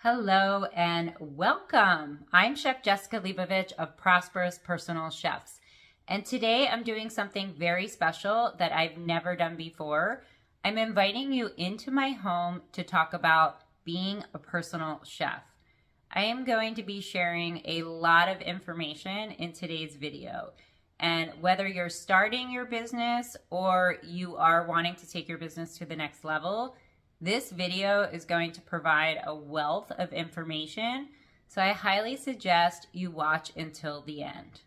Hello and welcome. I'm Chef Jessica Leibovich of Prosperous Personal Chefs. And today I'm doing something very special that I've never done before. I'm inviting you into my home to talk about being a personal chef. I am going to be sharing a lot of information in today's video. And whether you're starting your business or you are wanting to take your business to the next level, this video is going to provide a wealth of information, so I highly suggest you watch until the end.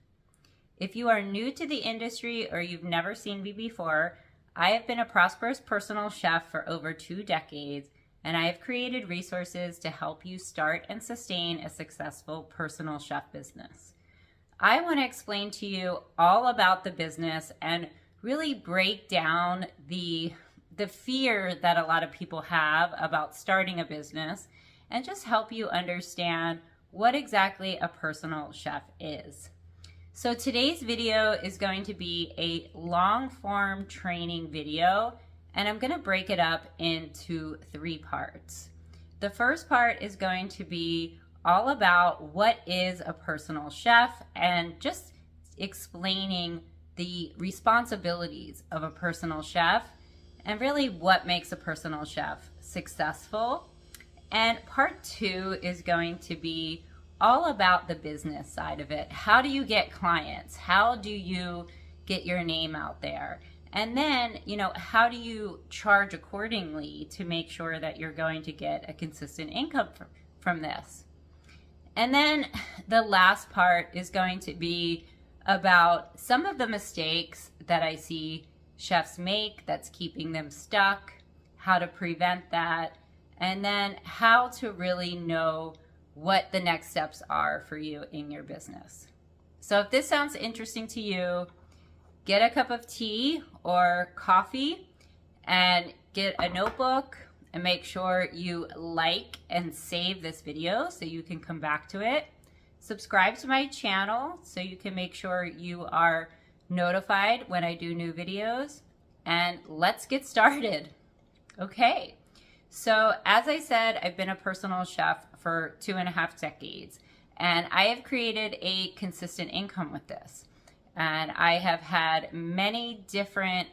If you are new to the industry or you've never seen me before, I have been a prosperous personal chef for over 2 decades, and I have created resources to help you start and sustain a successful personal chef business. I want to explain to you all about the business and really break down the fear that a lot of people have about starting a business and just help you understand what exactly a personal chef is. So today's video is going to be a long form training video, and I'm going to break it up into 3 parts. The first part is going to be all about what is a personal chef and just explaining the responsibilities of a personal chef and really what makes a personal chef successful. And part 2 is going to be all about the business side of it. How do you get clients? How do you get your name out there? And then, how do you charge accordingly to make sure that you're going to get a consistent income from this? And then the last part is going to be about some of the mistakes that I see chefs make that's keeping them stuck, how to prevent that, and then how to really know what the next steps are for you in your business. So if this sounds interesting to you, get a cup of tea or coffee and get a notebook and make sure you like and save this video so you can come back to it. Subscribe to my channel so you can make sure you are notified when I do new videos, and let's get started. Okay, so as I said, I've been a personal chef for 2.5 decades, and I have created a consistent income with this. And I have had many different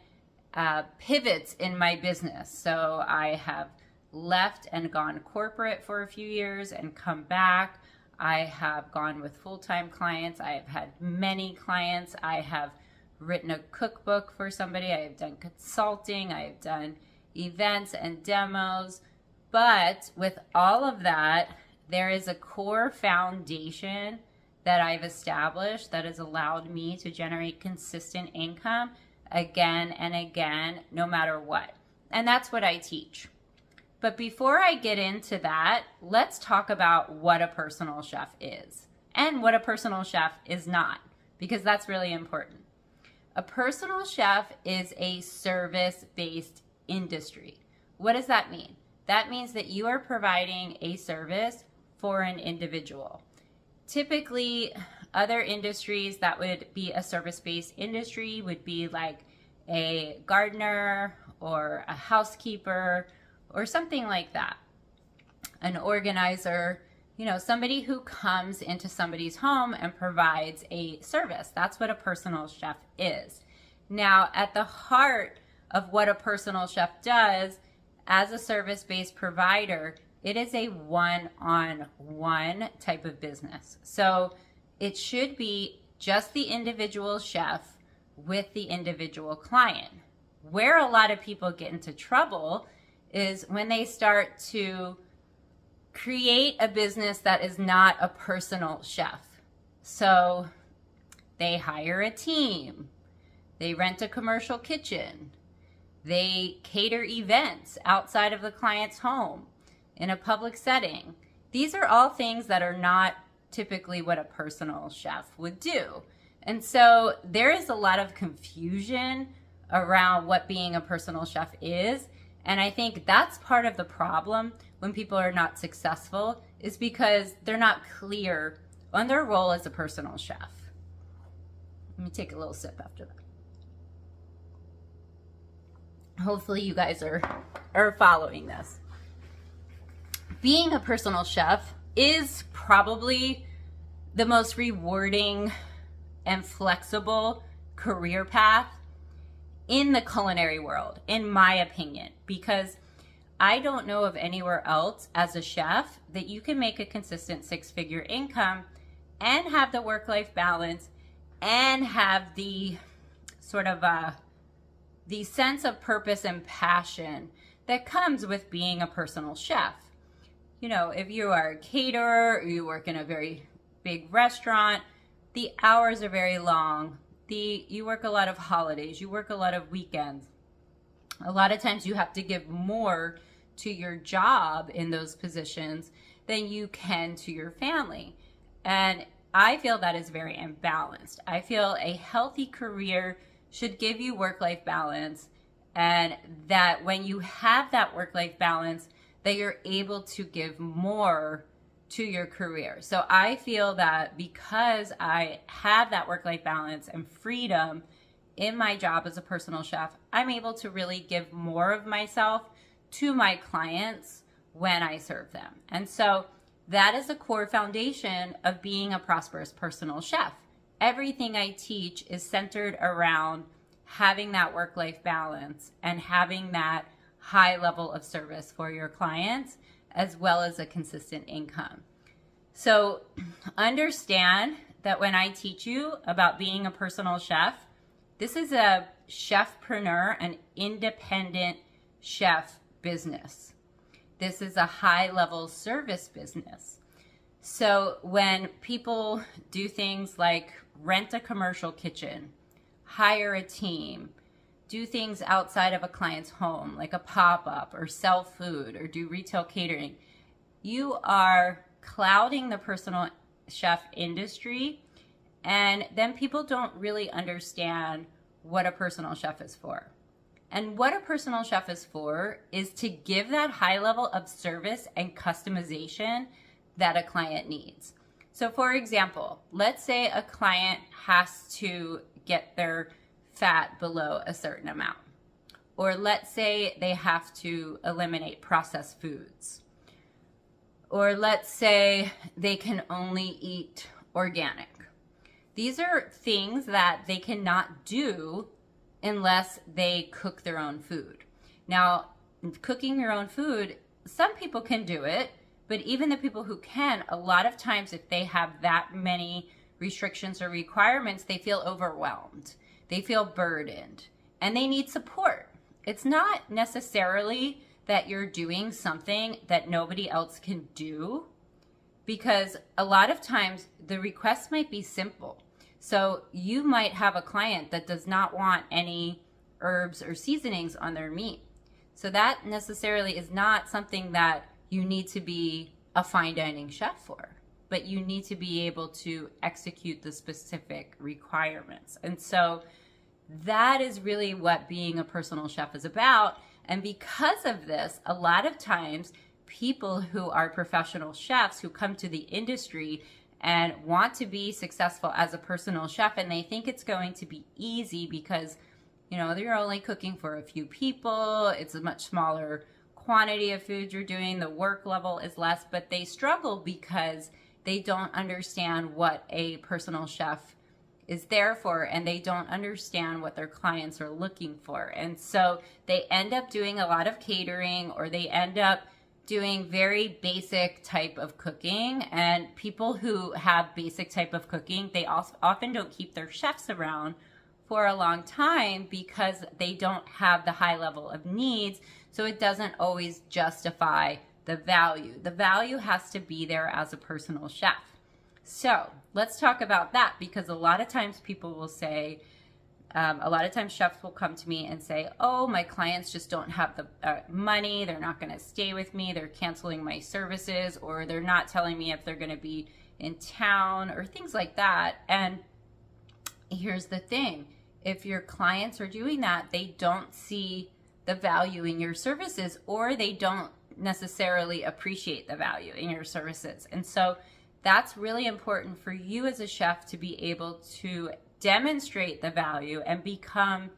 pivots in my business. So I have left and gone corporate for a few years and come back. I have gone with full-time clients. I have had many clients. I have written a cookbook for somebody. I have done consulting. I have done events and demos. But with all of that, there is a core foundation that I've established that has allowed me to generate consistent income again and again, no matter what. And that's what I teach. But before I get into that, let's talk about what a personal chef is and what a personal chef is not, because that's really important. A personal chef is a service-based industry. What does that mean? That means that you are providing a service for an individual. Typically, other industries that would be a service-based industry would be like a gardener or a housekeeper or something like that. An organizer, somebody who comes into somebody's home and provides a service. That's what a personal chef is. Now, at the heart of what a personal chef does as a service-based provider, it is a one-on-one type of business. So it should be just the individual chef with the individual client. Where a lot of people get into trouble is when they start to create a business that is not a personal chef. So they hire a team, they rent a commercial kitchen, they cater events outside of the client's home in a public setting. These are all things that are not typically what a personal chef would do. And so there is a lot of confusion around what being a personal chef is. And I think that's part of the problem when people are not successful, is because they're not clear on their role as a personal chef. Let me take a little sip after that. Hopefully you guys are following this. being a personal chef is probably the most rewarding and flexible career path in the culinary world, in my opinion, because I don't know of anywhere else as a chef that you can make a consistent six-figure income and have the work-life balance and have the sort of the sense of purpose and passion that comes with being a personal chef. You know, if you are a caterer or you work in a very big restaurant, the hours are very long. You work a lot of holidays, you work a lot of weekends. A lot of times you have to give more to your job in those positions than you can to your family. And I feel that is very imbalanced. I feel a healthy career should give you work-life balance, and that when you have that work-life balance, that you're able to give more to your career. So I feel that because I have that work-life balance and freedom in my job as a personal chef, I'm able to really give more of myself to my clients when I serve them. And so that is a core foundation of being a prosperous personal chef. Everything I teach is centered around having that work-life balance and having that high level of service for your clients, as well as a consistent income. So understand that when I teach you about being a personal chef, this is a chefpreneur, an independent chef business. This is a high-level service business. So when people do things like rent a commercial kitchen, hire a team, do things outside of a client's home, like a pop-up or sell food or do retail catering, you are clouding the personal chef industry, and then people don't really understand what a personal chef is for. And what a personal chef is for is to give that high level of service and customization that a client needs. So for example, let's say a client has to get their fat below a certain amount. Or let's say they have to eliminate processed foods. Or let's say they can only eat organic. These are things that they cannot do unless they cook their own food. Now, cooking your own food, some people can do it, but even the people who can, a lot of times if they have that many restrictions or requirements, they feel overwhelmed. They feel burdened and they need support. It's not necessarily that you're doing something that nobody else can do, because a lot of times the request might be simple. So you might have a client that does not want any herbs or seasonings on their meat. So that necessarily is not something that you need to be a fine dining chef for, but you need to be able to execute the specific requirements. And so that is really what being a personal chef is about. And because of this, a lot of times people who are professional chefs who come to the industry and want to be successful as a personal chef, and they think it's going to be easy because, you know, they're only cooking for a few people, it's a much smaller quantity of food you're doing, the work level is less, but they struggle because they don't understand what a personal chef is there for, and they don't understand what their clients are looking for. And so they end up doing a lot of catering, or they end up doing very basic type of cooking. And people who have basic type of cooking, they often don't keep their chefs around for a long time because they don't have the high level of needs. So it doesn't always justify the value. The value has to be there as a personal chef. So let's talk about that, because a lot of times people will say, a lot of times chefs will come to me and say, oh, my clients just don't have the money, they're not going to stay with me, they're canceling my services, or they're not telling me if they're going to be in town, or things like that. And here's the thing, if your clients are doing that, they don't see the value in your services, or they don't necessarily appreciate the value in your services. And so that's really important for you as a chef to be able to demonstrate the value and become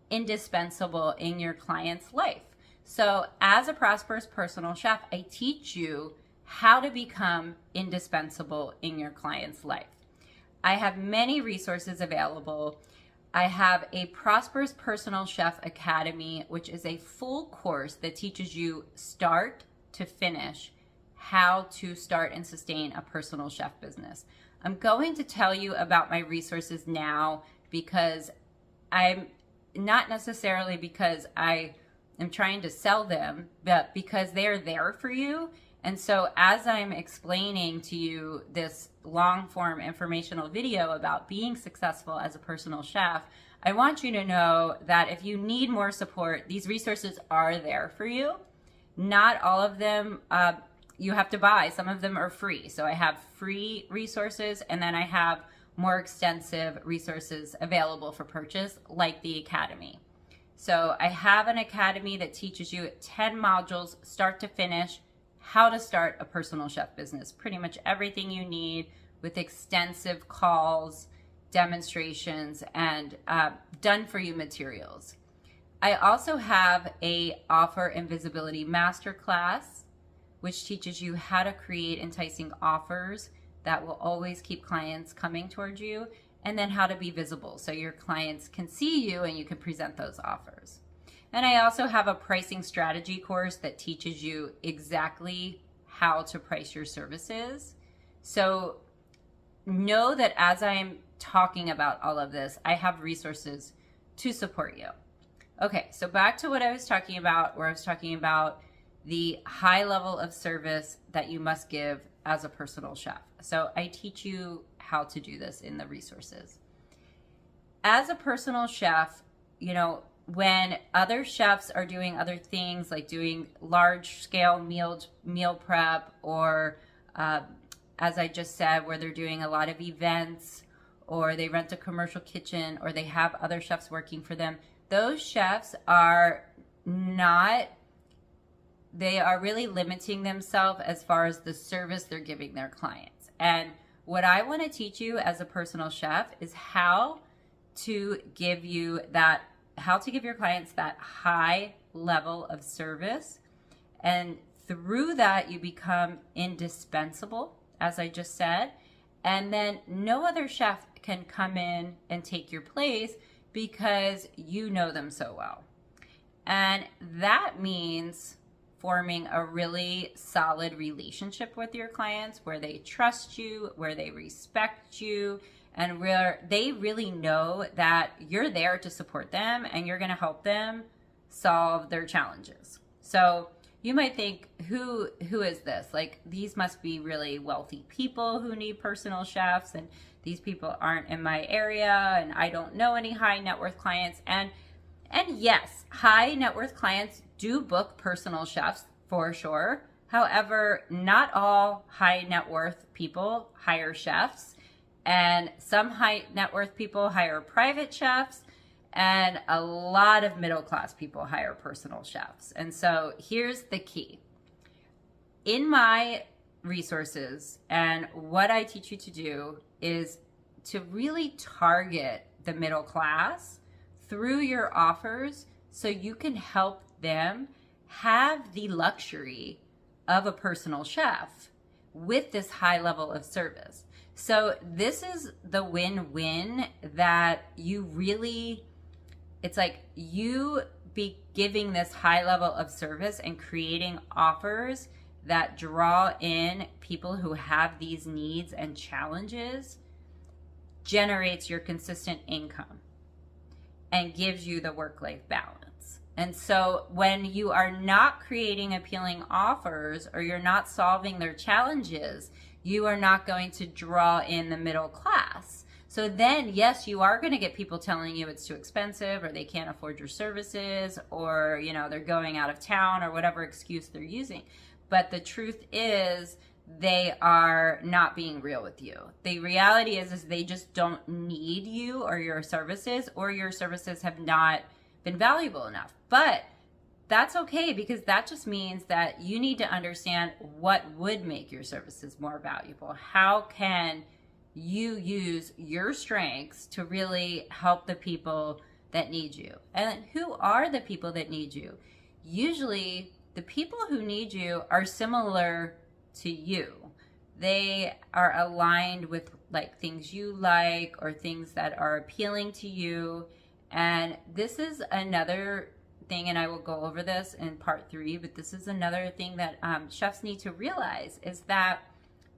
indispensable in your client's life. So as a prosperous personal chef, I teach you how to become indispensable in your client's life. I have many resources available. I have a Prosperous Personal Chef Academy, which is a full course that teaches you start to finish how to start and sustain a personal chef business. I'm going to tell you about my resources now because I'm not necessarily because I am trying to sell them, but because they're there for you. And so as I'm explaining to you this long form informational video about being successful as a personal chef, I want you to know that if you need more support, these resources are there for you. Not all of them you have to buy. Some of them are free. So I have free resources, and then I have more extensive resources available for purchase, like the Academy. So I have an Academy that teaches you 10 modules, start to finish, how to start a personal chef business. Pretty much everything you need, with extensive calls, demonstrations, and done for you materials. I also have a Offer and Visibility Masterclass, which teaches you how to create enticing offers that will always keep clients coming towards you, and then how to be visible so your clients can see you and you can present those offers. And I also have a pricing strategy course that teaches you exactly how to price your services. So know that as I'm talking about all of this, I have resources to support you. Okay, so back to what I was talking about, where I was talking about the high level of service that you must give as a personal chef. So I teach you how to do this in the resources. As a personal chef, you know, when other chefs are doing other things like doing large scale meal prep, or as I just said, where they're doing a lot of events, or they rent a commercial kitchen, or they have other chefs working for them, those chefs are really limiting themselves as far as the service they're giving their clients. And what I want to teach you as a personal chef is how to give your clients that high level of service. And through that, you become indispensable, as I just said. And then no other chef can come in and take your place because you know them so well. And that means forming a really solid relationship with your clients, where they trust you, where they respect you, and where they really know that you're there to support them and you're going to help them solve their challenges. So you might think, who is this? Like, these must be really wealthy people who need personal chefs, and these people aren't in my area, and I don't know any high net worth clients. And yes, high net worth clients do book personal chefs for sure. However, not all high net worth people hire chefs, and some high net worth people hire private chefs, and a lot of middle class people hire personal chefs. And so here's the key. In my resources, and what I teach you to do is to really target the middle class through your offers, so you can help them have the luxury of a personal chef with this high level of service. So this is the win-win that it's like you be giving this high level of service and creating offers that draw in people who have these needs and challenges, generates your consistent income and gives you the work-life balance. And so when you are not creating appealing offers, or you're not solving their challenges, you are not going to draw in the middle class. So then, yes, you are going to get people telling you it's too expensive, or they can't afford your services, or, you know, they're going out of town, or whatever excuse they're using. But the truth is, they are not being real with you. The reality is they just don't need you or your services have not been valuable enough. But that's okay, because that just means that you need to understand what would make your services more valuable. How can you use your strengths to really help the people that need you? And who are the people that need you? Usually the people who need you are similar to you. They are aligned with like things you like or things that are appealing to you. And this is another thing, and I will go over this in part 3, but this is another thing that chefs need to realize, is that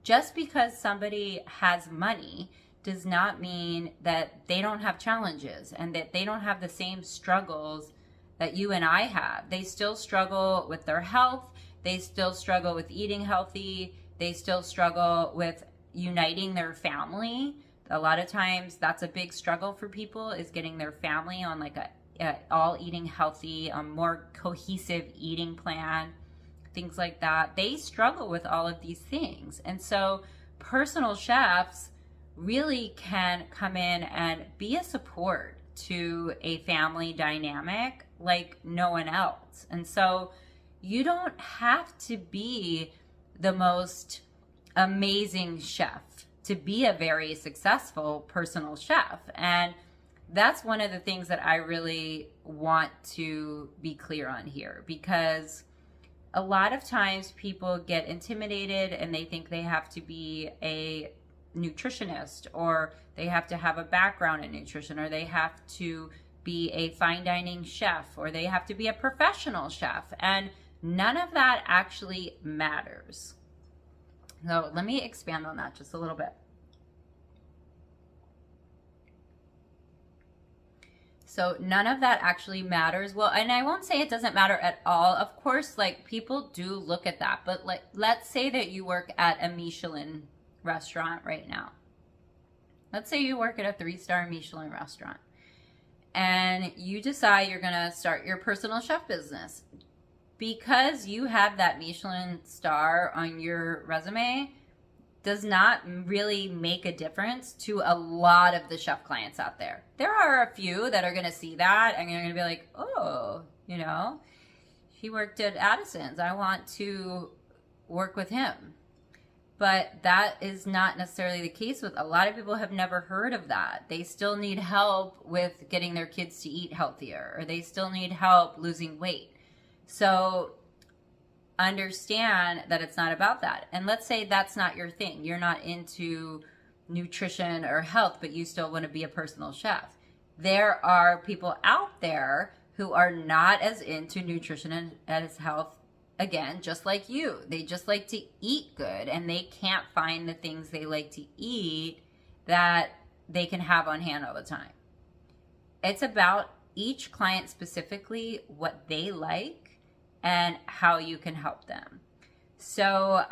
just because somebody has money does not mean that they don't have challenges and that they don't have the same struggles that you and I have. They still struggle with their health. They still struggle with eating healthy. They still struggle with uniting their family. A lot of times that's a big struggle for people, is getting their family on like a all eating healthy, a more cohesive eating plan, things like that. They struggle with all of these things. And so personal chefs really can come in and be a support to a family dynamic like no one else. And so you don't have to be the most amazing chef to be a very successful personal chef. And that's one of the things that I really want to be clear on here, because a lot of times people get intimidated and they think they have to be a nutritionist, or they have to have a background in nutrition, or they have to be a fine dining chef, or they have to be a professional chef. And none of that actually matters. So let me expand on that just a little bit. So none of that actually matters. Well, and I won't say it doesn't matter at all. Of course, like people do look at that, but like, let's say that you work at a Michelin restaurant right now. Let's say you work at a 3-star Michelin restaurant and you decide you're going to start your personal chef business. Because you have that Michelin star on your resume does not really make a difference to a lot of the chef clients out there. There are a few that are going to see that and you're going to be like, oh, you know, he worked at Addison's. I want to work with him. But that is not necessarily the case with a lot of people. Have never heard of that. They still need help with getting their kids to eat healthier, or they still need help losing weight. So understand that it's not about that. And let's say that's not your thing. You're not into nutrition or health, but you still want to be a personal chef. There are people out there who are not as into nutrition and as health, again, just like you. They just like to eat good, and they can't find the things they like to eat that they can have on hand all the time. It's about each client specifically, what they like, and how you can help them. So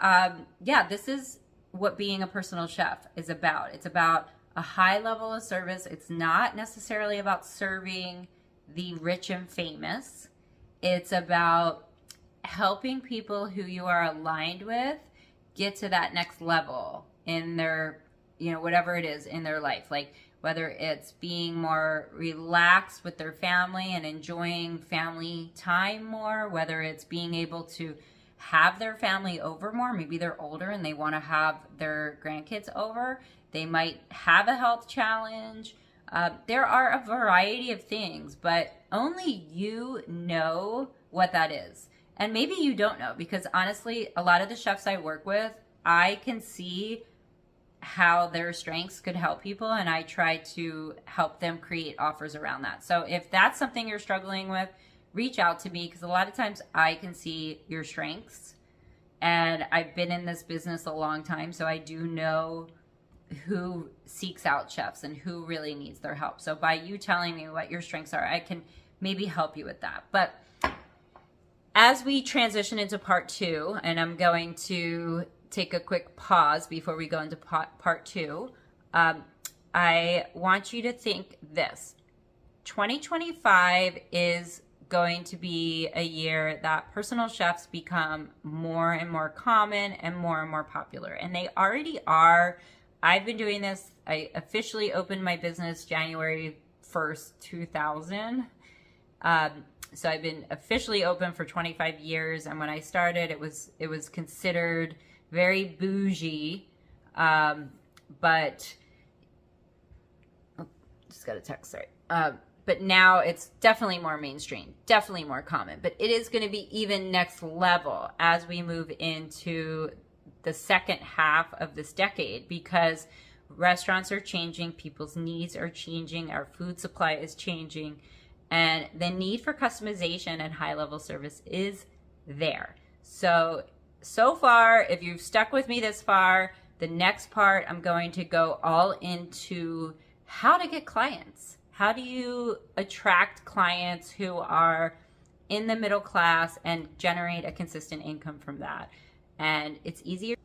yeah, this is what being a personal chef is about. It's about a high level of service. It's not necessarily about serving the rich and famous. It's about helping people who you are aligned with get to that next level in their, you know, whatever it is in their life. Like whether it's being more relaxed with their family and enjoying family time more, whether it's being able to have their family over more. Maybe they're older and they want to have their grandkids over. They might have a health challenge. There are a variety of things, but only you know what that is. And maybe you don't know, because honestly, a lot of the chefs I work with, I can see how their strengths could help people, and I try to help them create offers around that. So if that's something you're struggling with, reach out to me, because a lot of times I can see your strengths, and I've been in this business a long time, so I do know who seeks out chefs and who really needs their help. So by you telling me what your strengths are, I can maybe help you with that. But as we transition into part 2, and I'm going to take a quick pause before we go into part 2, I want you to think this. 2025 is going to be a year that personal chefs become more and more common and more popular. And they already are. I've been doing this. I officially opened my business January 1st, 2000. So I've been officially open for 25 years. And when I started, it was considered very bougie, but just got a text, sorry. But now it's definitely more mainstream, definitely more common, but it is going to be even next level as we move into the second half of this decade, because restaurants are changing, people's needs are changing, our food supply is changing, and the need for customization and high-level service is there. So far, if you've stuck with me this far, the next part, I'm going to go all into how to get clients. How do you attract clients who are in the middle class and generate a consistent income from that? And it's easier.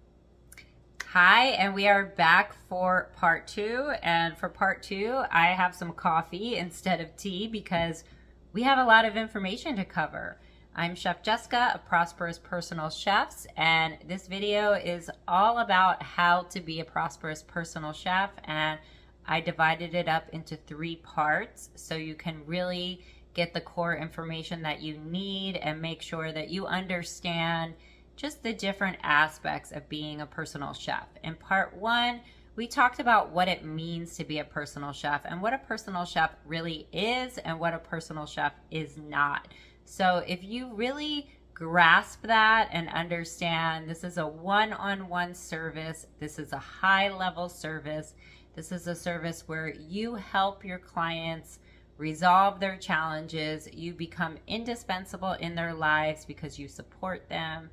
Hi, and we are back for part 2. And for part 2, I have some coffee instead of tea because we have a lot of information to cover. I'm Chef Jessica of Prosperous Personal Chefs, and this video is all about how to be a prosperous personal chef, and I divided it up into 3 parts so you can really get the core information that you need and make sure that you understand just the different aspects of being a personal chef. In part 1, we talked about what it means to be a personal chef and what a personal chef really is and what a personal chef is not. So if you really grasp that and understand this is a one-on-one service, this is a high-level service, this is a service where you help your clients resolve their challenges, you become indispensable in their lives because you support them,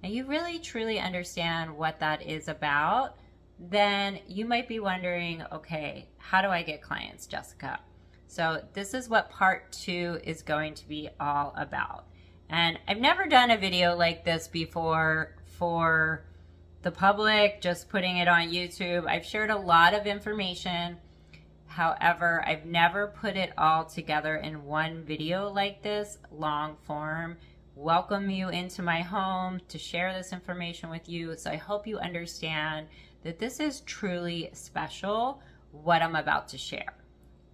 and you really truly understand what that is about, then you might be wondering, okay, how do I get clients, Jessica? So this is what part 2 is going to be all about. And I've never done a video like this before for the public, just putting it on YouTube. I've shared a lot of information. However, I've never put it all together in one video like this, long form. Welcome you into my home to share this information with you. So I hope you understand that this is truly special, what I'm about to share.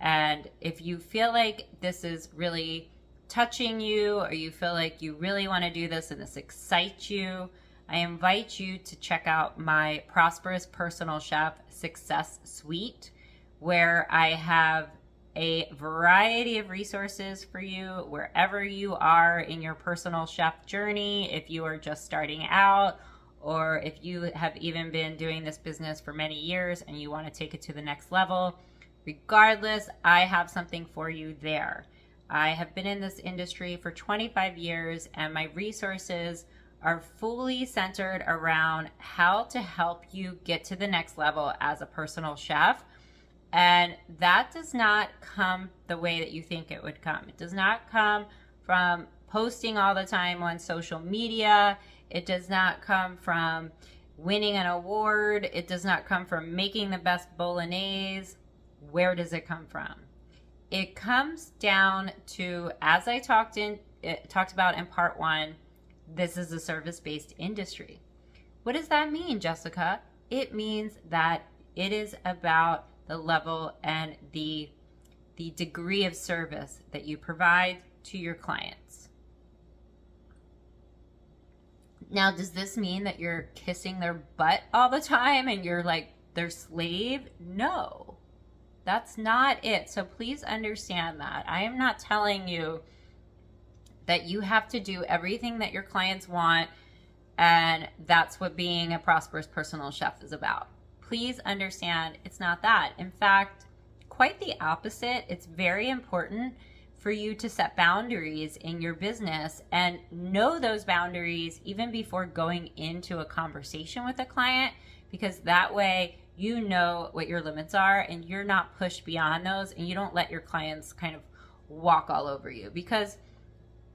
And if you feel like this is really touching you, or you feel like you really want to do this and this excites you, I invite you to check out my Prosperous Personal Chef Success Suite, where I have a variety of resources for you wherever you are in your personal chef journey. If you are just starting out, or if you have even been doing this business for many years and you want to take it to the next level, regardless, I have something for you there. I have been in this industry for 25 years, and my resources are fully centered around how to help you get to the next level as a personal chef. And that does not come the way that you think it would come. It does not come from posting all the time on social media. It does not come from winning an award. It does not come from making the best bolognese. Where does it come from? It comes down to, as I talked about in part 1, this is a service-based industry. What does that mean, Jessica? It means that it is about the level and the degree of service that you provide to your clients. Now, does this mean that you're kissing their butt all the time and you're like their slave? No, that's not it. So please understand that. I am not telling you that you have to do everything that your clients want, and that's what being a prosperous personal chef is about. Please understand it's not that. In fact, quite the opposite. It's very important for you to set boundaries in your business and know those boundaries even before going into a conversation with a client, because that way you know what your limits are and you're not pushed beyond those, and you don't let your clients kind of walk all over you, because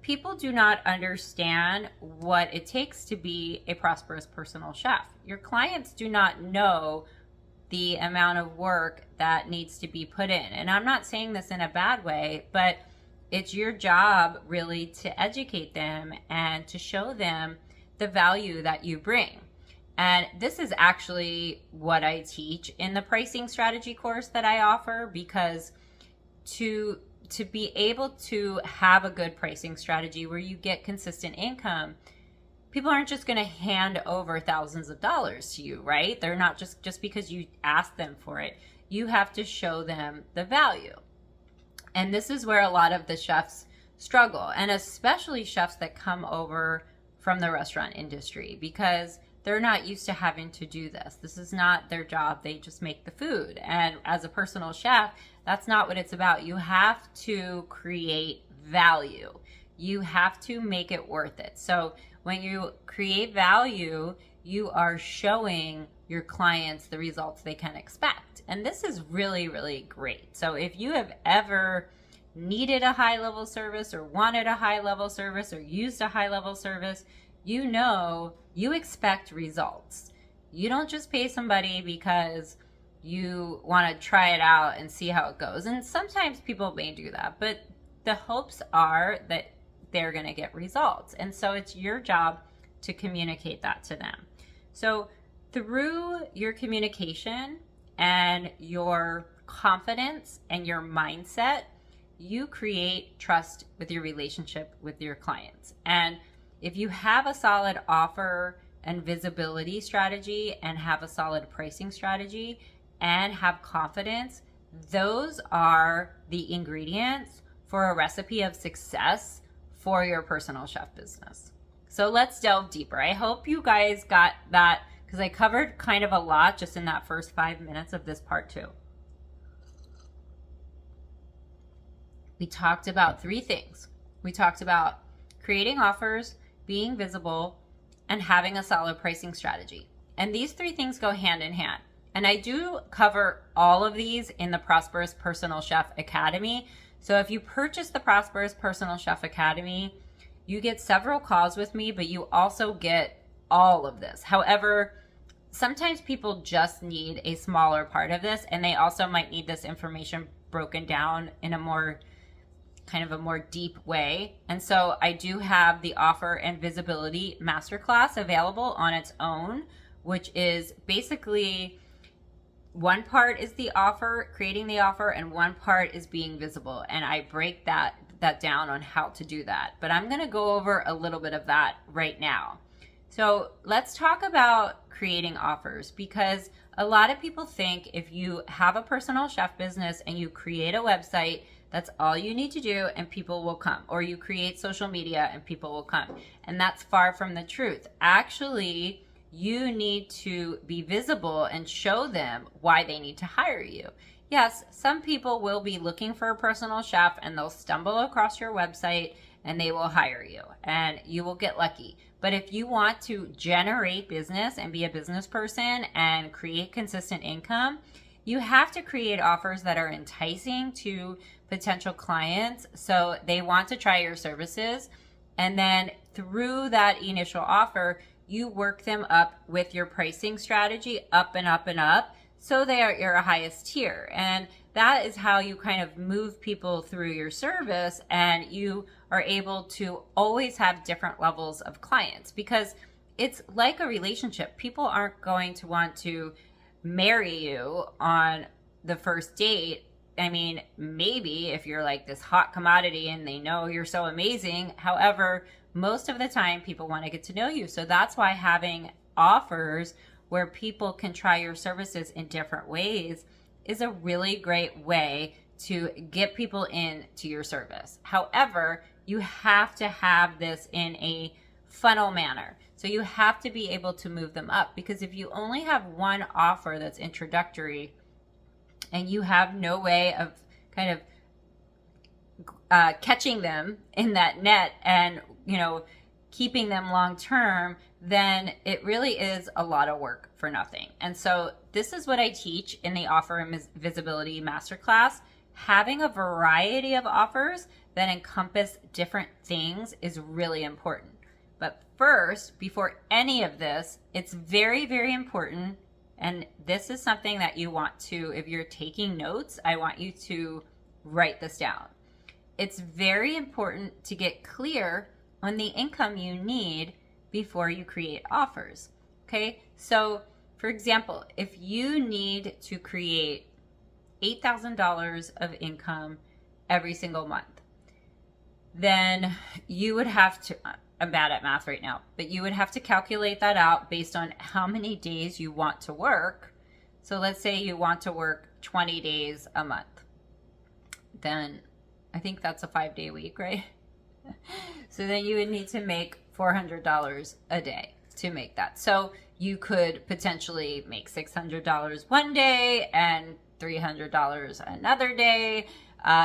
people do not understand what it takes to be a prosperous personal chef. Your clients do not know the amount of work that needs to be put in. And I'm not saying this in a bad way, but it's your job really to educate them and to show them the value that you bring. And this is actually what I teach in the pricing strategy course that I offer, because to be able to have a good pricing strategy where you get consistent income, people aren't just going to hand over thousands of dollars to you, right? They're not just because you ask them for it. You have to show them the value. And this is where a lot of the chefs struggle, and especially chefs that come over from the restaurant industry, because they're not used to having to do this. This is not their job. They just make the food. And as a personal chef, that's not what it's about. You have to create value. You have to make it worth it. So when you create value, you are showing your clients the results they can expect. And this is really, really great. So if you have ever needed a high level service or wanted a high level service or used a high level service, you know you expect results. You don't just pay somebody because you want to try it out and see how it goes. And sometimes people may do that, but the hopes are that they're going to get results. And so it's your job to communicate that to them. So through your communication and your confidence and your mindset, you create trust with your relationship with your clients. And if you have a solid offer and visibility strategy and have a solid pricing strategy and have confidence, those are the ingredients for a recipe of success for your personal chef business. So let's delve deeper. I hope you guys got that, because I covered kind of a lot just in that first 5 minutes of this part 2. We talked about 3 things. We talked about creating offers, being visible, and having a solid pricing strategy. And these 3 things go hand in hand. And I do cover all of these in the Prosperous Personal Chef Academy. So if you purchase the Prosperous Personal Chef Academy, you get several calls with me, but you also get all of this. However, sometimes people just need a smaller part of this, and they also might need this information broken down in a more deep way. And so I do have the offer and visibility masterclass available on its own, which is basically one part is the offer, creating the offer, and one part is being visible. And I break that down on how to do that. But I'm going to go over a little bit of that right now. So let's talk about creating offers, because a lot of people think if you have a personal chef business and you create a website, that's all you need to do and people will come. Or you create social media and people will come. And that's far from the truth. Actually, you need to be visible and show them why they need to hire you. Yes, some people will be looking for a personal chef and they'll stumble across your website and they will hire you and you will get lucky. But if you want to generate business and be a business person and create consistent income, you have to create offers that are enticing to potential clients so they want to try your services. And then through that initial offer, you work them up with your pricing strategy up and up and up, so they are your highest tier. And that is how you kind of move people through your service, and you are able to always have different levels of clients, because it's like a relationship. People aren't going to want to marry you on the first date. I mean, maybe if you're like this hot commodity and they know you're so amazing. However, most of the time people want to get to know you. So that's why having offers where people can try your services in different ways is a really great way to get people into your service. However, you have to have this in a funnel manner. So you have to be able to move them up, because if you only have one offer that's introductory and you have no way of kind of catching them in that net and, keeping them long term, then it really is a lot of work for nothing. And so this is what I teach in the Offer and Visibility Masterclass. Having a variety of offers that encompass different things is really important. But first, before any of this, it's very, very important, and this is something that you want to, if you're taking notes, I want you to write this down. It's very important to get clear on the income you need before you create offers. Okay, so for example, if you need to create $8,000 of income every single month, then you would have to, I'm bad at math right now, but you would have to calculate that out based on how many days you want to work. So let's say you want to work 20 days a month. Then I think that's a 5-day week, right? So then you would need to make $400 a day to make that. So you could potentially make $600 one day and $300 another day.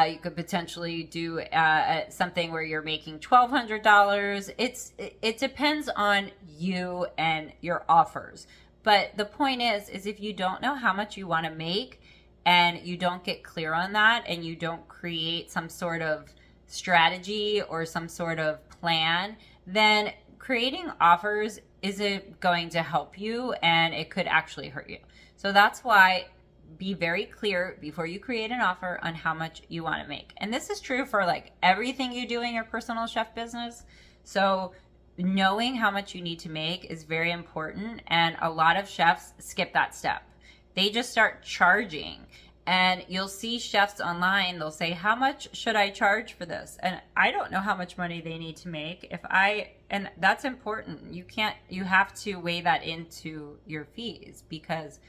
You could potentially do something where you're making $1,200. It depends on you and your offers. But the point is if you don't know how much you want to make and you don't get clear on that and you don't create some sort of strategy or some sort of plan, then creating offers isn't going to help you and it could actually hurt you. So that's why be very clear before you create an offer on how much you want to make. And this is true for like everything you do in your personal chef business. So knowing how much you need to make is very important. And a lot of chefs skip that step. They just start charging. And you'll see chefs online, they'll say, how much should I charge for this? And I don't know how much money they need to make. And that's important. You have to weigh that into your fees because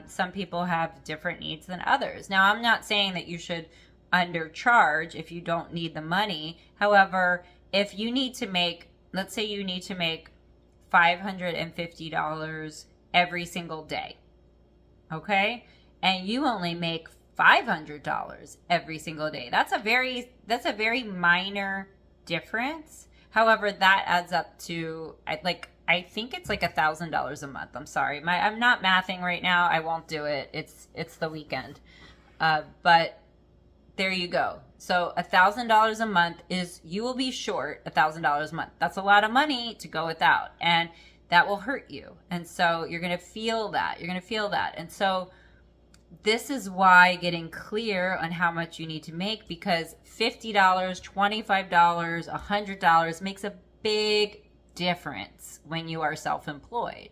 some people have different needs than others. Now, I'm not saying that you should undercharge if you don't need the money. However, if you need to make, let's say you need to make $550 every single day, okay? And you only make $500 every single day. That's a very minor difference. However, that adds up to I think it's like $1,000 a month. I'm sorry. I'm not mathing right now. I won't do it. It's the weekend. But there you go. So $1,000 a month you will be short $1,000 a month. That's a lot of money to go without. And that will hurt you. And so you're going to feel that. And so this is why getting clear on how much you need to make, because $50, $25, $100 makes a big difference when you are self-employed.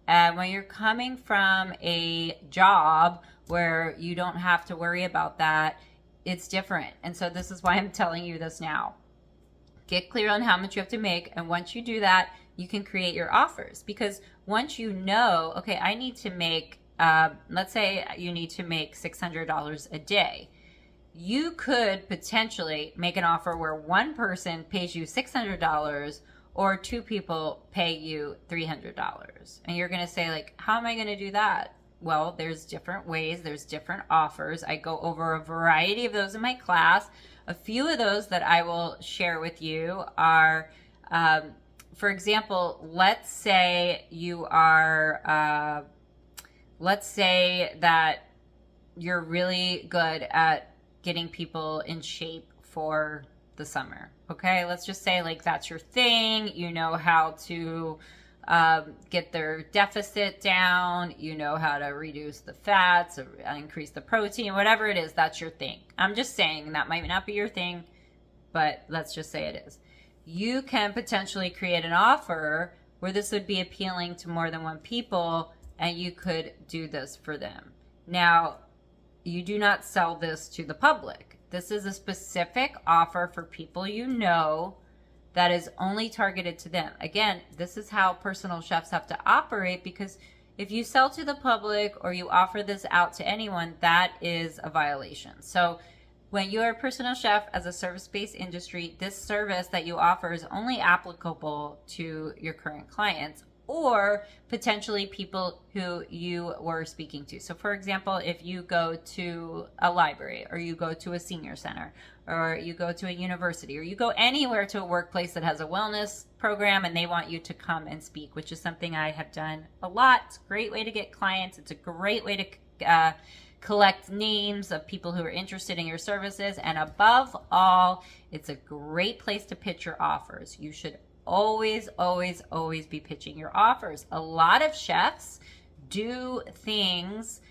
And when you're coming from a job where you don't have to worry about that, it's different. And so this is why I'm telling you this now. Get clear on how much you have to make. And once you do that, you can create your offers. Because once you know, okay, I need to make, let's say you need to make $600 a day. You could potentially make an offer where one person pays you $600 or two people pay you $300. And you're going to say, like, how am I going to do that? Well, there's different ways. There's different offers. I go over a variety of those in my class. A few of those that I will share with you are, for example, let's say you are, let's say that you're really good at getting people in shape for the summer. Okay, let's just say like that's your thing. You know how to get their deficit down. You know how to reduce the fats or increase the protein, whatever it is, that's your thing. I'm just saying that might not be your thing, but let's just say it is. You can potentially create an offer where this would be appealing to more than one people, and you could do this for them. Now, you do not sell this to the public. This is a specific offer for people you know that is only targeted to them. Again, this is how personal chefs have to operate, because if you sell to the public or you offer this out to anyone, that is a violation. So when you're a personal chef as a service-based industry, this service that you offer is only applicable to your current clients or potentially people who you were speaking to. So for example, if you go to a library or you go to a senior center or you go to a university or you go anywhere to a workplace that has a wellness program and they want you to come and speak, which is something I have done a lot. It's a great way to get clients. It's a great way to collect names of people who are interested in your services. And above all, it's a great place to pitch your offers. You should always be pitching your offers. A lot of chefs do things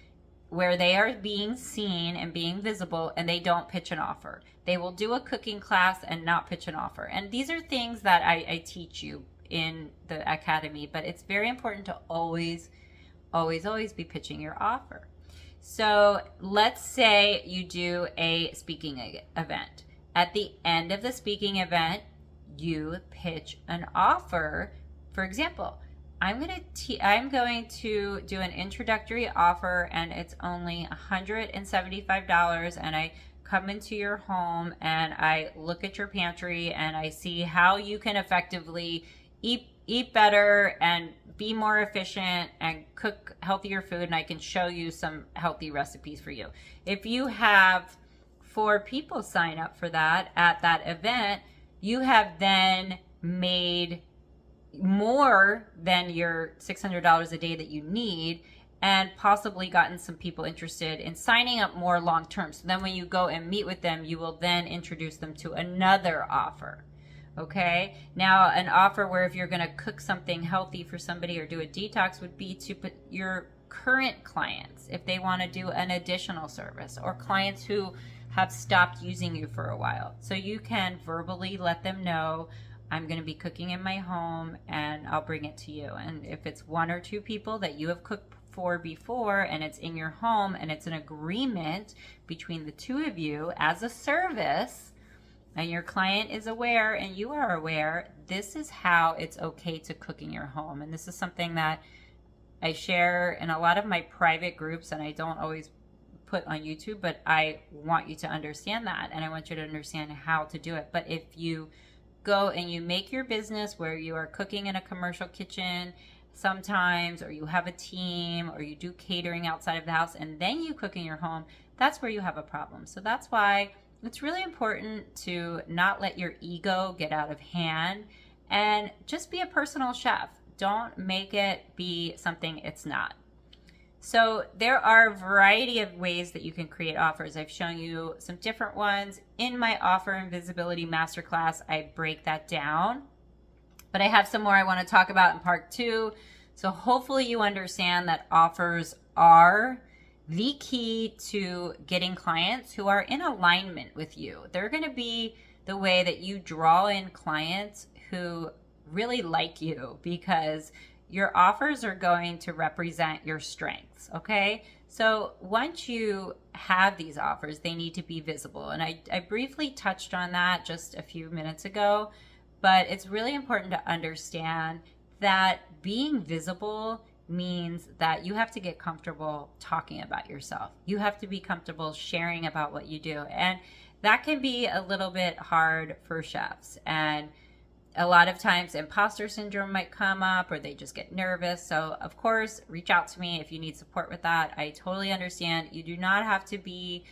where they are being seen and being visible and they don't pitch an offer. They will do a cooking class and not pitch an offer. And these are things that I teach you in the academy, but it's very important to always be pitching your offer. So let's say you do a speaking event. At the end of the speaking event, you pitch an offer. For example, I'm going to do an introductory offer and it's only $175, and I come into your home and I look at your pantry and I see how you can effectively eat eat better and be more efficient and cook healthier food, and I can show you some healthy recipes for you. If you have 4 people sign up for that at that event, you have then made more than your $600 a day that you need, and possibly gotten some people interested in signing up more long term. So then when you go and meet with them, you will then introduce them to another offer. Okay, now an offer where if you're going to cook something healthy for somebody or do a detox would be to put your current clients, if they want to do an additional service, or clients who have stopped using you for a while. So you can verbally let them know, I'm going to be cooking in my home and I'll bring it to you. And if it's 1 or 2 people that you have cooked for before and it's in your home and it's an agreement between the 2 of you as a service, and your client is aware and you are aware, this is how it's okay to cook in your home. And this is something that I share in a lot of my private groups, and I don't always put on YouTube, but I want you to understand that, and I want you to understand how to do it. But if you go and you make your business where you are cooking in a commercial kitchen sometimes, or you have a team, or you do catering outside of the house, and then you cook in your home, that's where you have a problem. So that's why it's really important to not let your ego get out of hand and just be a personal chef. Don't make it be something it's not. So there are a variety of ways that you can create offers. I've shown you some different ones. In my Offer and Visibility Masterclass, I break that down. But I have some more I want to talk about in part 2. So hopefully you understand that offers are the key to getting clients who are in alignment with you. They're going to be the way that you draw in clients who really like you, because your offers are going to represent your strengths, okay? So once you have these offers, they need to be visible. And I briefly touched on that just a few minutes ago, but it's really important to understand that being visible means that you have to get comfortable talking about yourself. You have to be comfortable sharing about what you do. And that can be a little bit hard for chefs. And a lot of times imposter syndrome might come up, or they just get nervous. So of course, reach out to me if you need support with that. I totally understand. You do not have to be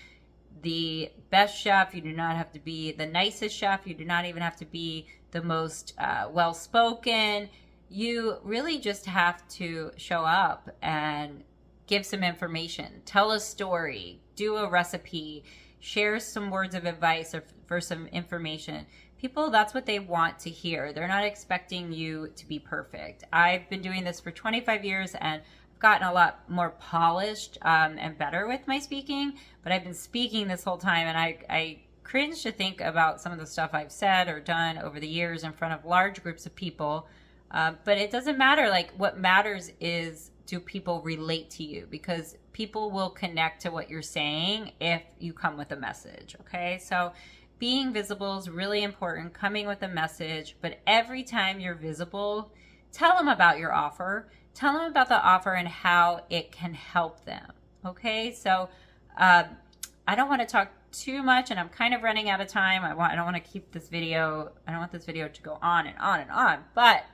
the best chef. You do not have to be the nicest chef. You do not even have to be the most well-spoken. You really just have to show up and give some information, tell a story, do a recipe, share some words of advice or for some information. People, that's what they want to hear. They're not expecting you to be perfect. I've been doing this for 25 years and I've gotten a lot more polished and better with my speaking, but I've been speaking this whole time, and I cringe to think about some of the stuff I've said or done over the years in front of large groups of people. But it doesn't matter. Like, what matters is, do people relate to you? Because people will connect to what you're saying if you come with a message, okay? So being visible is really important, coming with a message. But every time you're visible, tell them about your offer. Tell them about the offer and how it can help them, okay? So I don't want to talk too much, and I'm kind of running out of time. I don't want to keep this video, I don't want this video to go on and on and on. But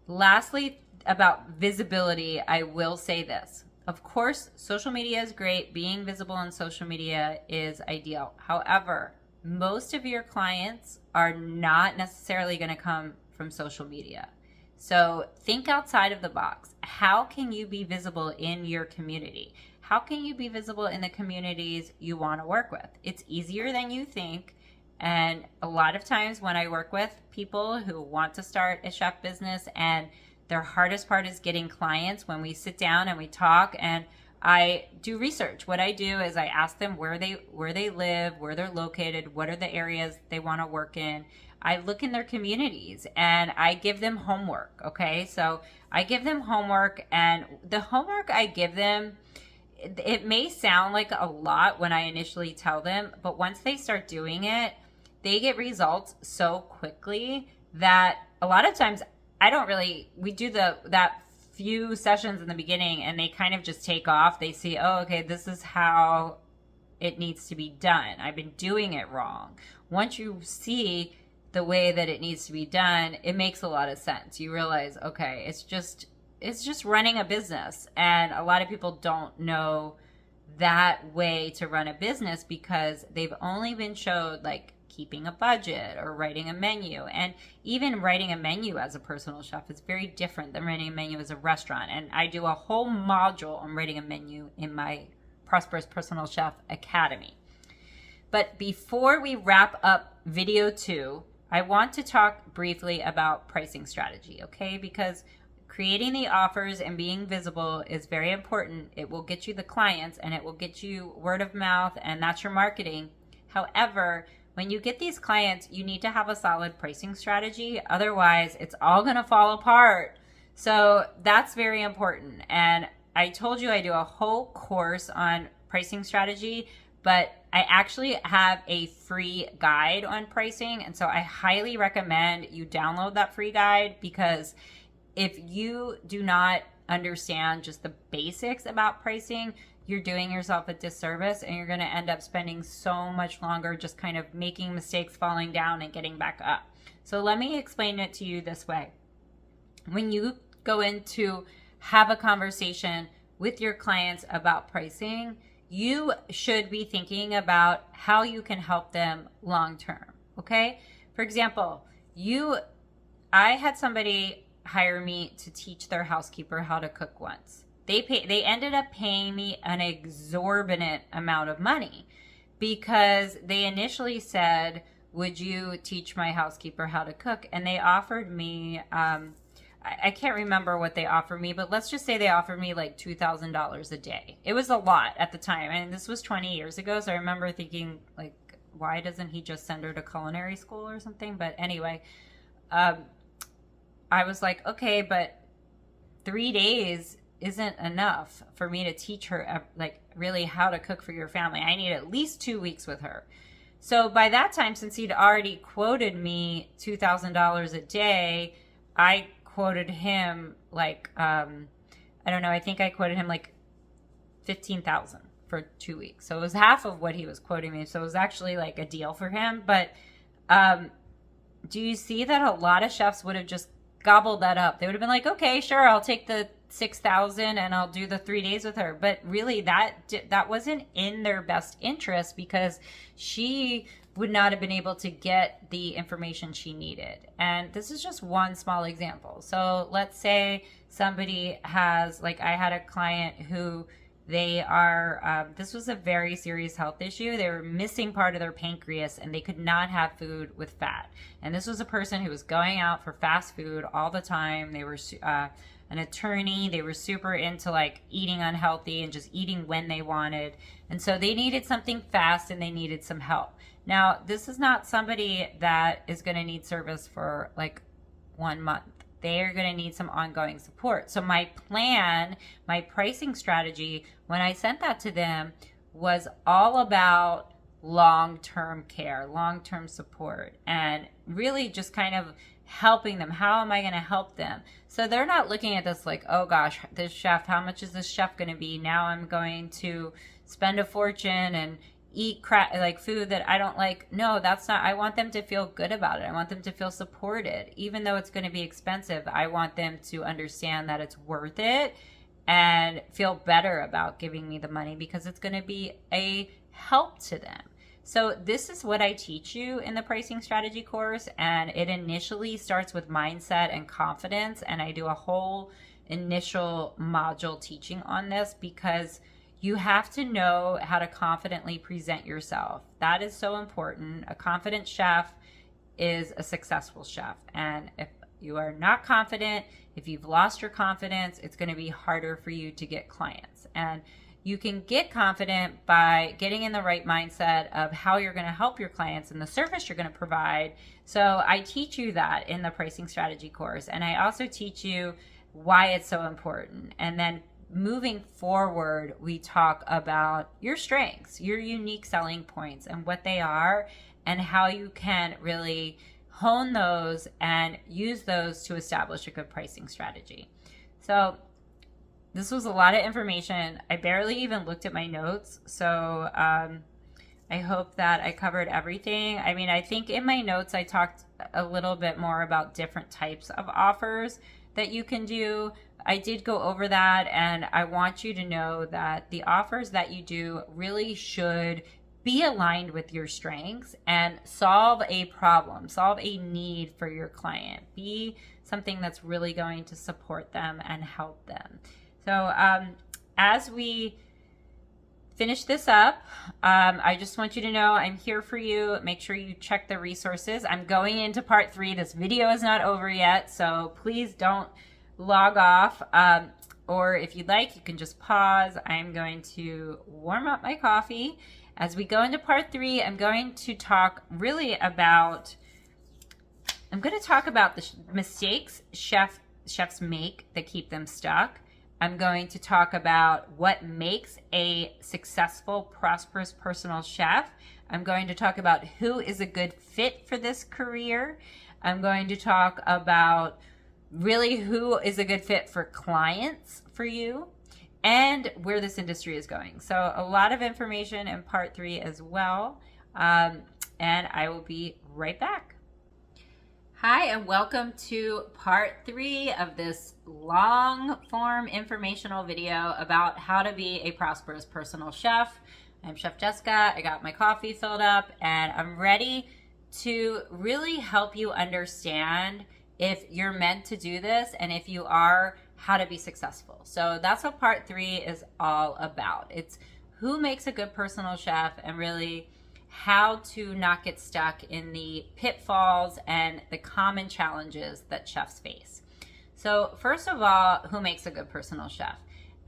lastly, about visibility, I will say this. Of course, social media is great. Being visible on social media is ideal. However, most of your clients are not necessarily going to come from social media. So think outside of the box. How can you be visible in your community? How can you be visible in the communities you want to work with? It's easier than you think. And a lot of times when I work with people who want to start a chef business, and their hardest part is getting clients, when we sit down and we talk and I do research. What I do is I ask them where they live, where they're located, what are the areas they want to work in. I look in their communities and I give them homework, okay? So I give them homework, and the homework I give them, it may sound like a lot when I initially tell them, but once they start doing it, they get results so quickly that a lot of times we do that few sessions in the beginning and they kind of just take off. They see, oh, okay, this is how it needs to be done. I've been doing it wrong. Once you see the way that it needs to be done, it makes a lot of sense. You realize, okay, it's just running a business. And a lot of people don't know that way to run a business because they've only been showed like keeping a budget or writing a menu. And even writing a menu as a personal chef is very different than writing a menu as a restaurant. And I do a whole module on writing a menu in my Prosperous Personal Chef Academy. But before we wrap up video 2, I want to talk briefly about pricing strategy, okay? Because creating the offers and being visible is very important. It will get you the clients and it will get you word of mouth, and that's your marketing. However, when you get these clients, you need to have a solid pricing strategy. Otherwise, it's all going to fall apart. So that's very important. And I told you I do a whole course on pricing strategy, but I actually have a free guide on pricing. And so I highly recommend you download that free guide, because if you do not understand just the basics about pricing, you're doing yourself a disservice and you're going to end up spending so much longer just kind of making mistakes, falling down and getting back up. So let me explain it to you this way. When you go in to have a conversation with your clients about pricing, you should be thinking about how you can help them long term, okay? For example, I had somebody hire me to teach their housekeeper how to cook once. They ended up paying me an exorbitant amount of money because they initially said, would you teach my housekeeper how to cook? And they offered me, I can't remember what they offered me, but let's just say they offered me like $2,000 a day. It was a lot at the time. And this was 20 years ago. So I remember thinking, like, why doesn't he just send her to culinary school or something? But anyway, I was like, okay, but 3 days isn't enough for me to teach her like really how to cook for your family. I need at least 2 weeks with her. So by that time, since he'd already quoted me $2,000 a day, I quoted him like, I don't know, I think I quoted him like 15,000 for 2 weeks. So it was half of what he was quoting me. So it was actually like a deal for him. But do you see that a lot of chefs would have just gobbled that up? They would have been like, okay, sure, I'll take the 6,000 and I'll do the 3 days with her. But really that wasn't in their best interest, because she would not have been able to get the information she needed. And this is just one small example. So let's say somebody has, like I had a client who this was a very serious health issue. They were missing part of their pancreas and they could not have food with fat. And this was a person who was going out for fast food all the time. They were an attorney. They were super into like eating unhealthy and just eating when they wanted. And so they needed something fast and they needed some help. Now, this is not somebody that is going to need service for like 1 month. They are going to need some ongoing support. So my plan, my pricing strategy, when I sent that to them, was all about long-term care, long-term support, and really just kind of helping them. How am I going to help them? So they're not looking at this like, oh gosh, this chef, how much is this chef going to be? Now I'm going to spend a fortune and eat crap, like food that I don't like. No, that's not. I want them to feel good about it. I want them to feel supported. Even though it's going to be expensive, I want them to understand that it's worth it and feel better about giving me the money, because it's going to be a help to them. So this is what I teach you in the pricing strategy course. And it initially starts with mindset and confidence. And I do a whole initial module teaching on this, because you have to know how to confidently present yourself. That is so important. A confident chef is a successful chef. And if you are not confident, if you've lost your confidence, it's going to be harder for you to get clients. And you can get confident by getting in the right mindset of how you're going to help your clients and the service you're going to provide. So I teach you that in the pricing strategy course. And I also teach you why it's so important. And then moving forward, we talk about your strengths, your unique selling points and what they are, and how you can really hone those and use those to establish a good pricing strategy. So this was a lot of information. I barely even looked at my notes. So I hope that I covered everything. I mean, I think in my notes I talked a little bit more about different types of offers that you can do. I did go over that, and I want you to know that the offers that you do really should be aligned with your strengths and solve a problem, solve a need for your client. Be something that's really going to support them and help them. So as we finish this up, I just want you to know I'm here for you. Make sure you check the resources. I'm going into part 3. This video is not over yet, so please don't log off. Or if you'd like, you can just pause. I'm going to warm up my coffee. As we go into part 3, I'm going to talk really about, the mistakes chefs make that keep them stuck. I'm going to talk about what makes a successful, prosperous personal chef. I'm going to talk about who is a good fit for this career. I'm going to talk about really who is a good fit for clients for you, and where this industry is going. So a lot of information in part 3 as well. And I will be right back. Hi, and welcome to part 3 of this long form informational video about how to be a prosperous personal chef. I'm Chef Jessica. I got my coffee filled up, and I'm ready to really help you understand if you're meant to do this, and if you are, how to be successful. So that's what part 3 is all about. It's who makes a good personal chef, and really how to not get stuck in the pitfalls and the common challenges that chefs face. So first of all, who makes a good personal chef?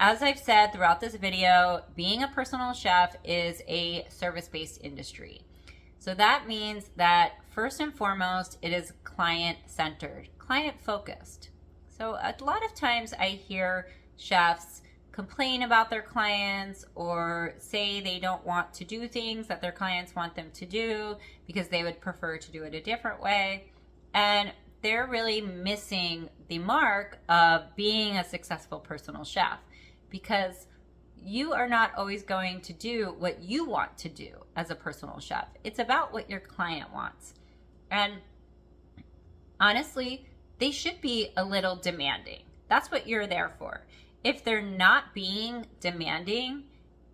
As I've said throughout this video, being a personal chef is a service-based industry. So that means that first and foremost, it is client-centered, client-focused. So a lot of times I hear chefs complain about their clients, or say they don't want to do things that their clients want them to do because they would prefer to do it a different way. And they're really missing the mark of being a successful personal chef, because you are not always going to do what you want to do as a personal chef. It's about what your client wants. And honestly, they should be a little demanding. That's what you're there for. If they're not being demanding,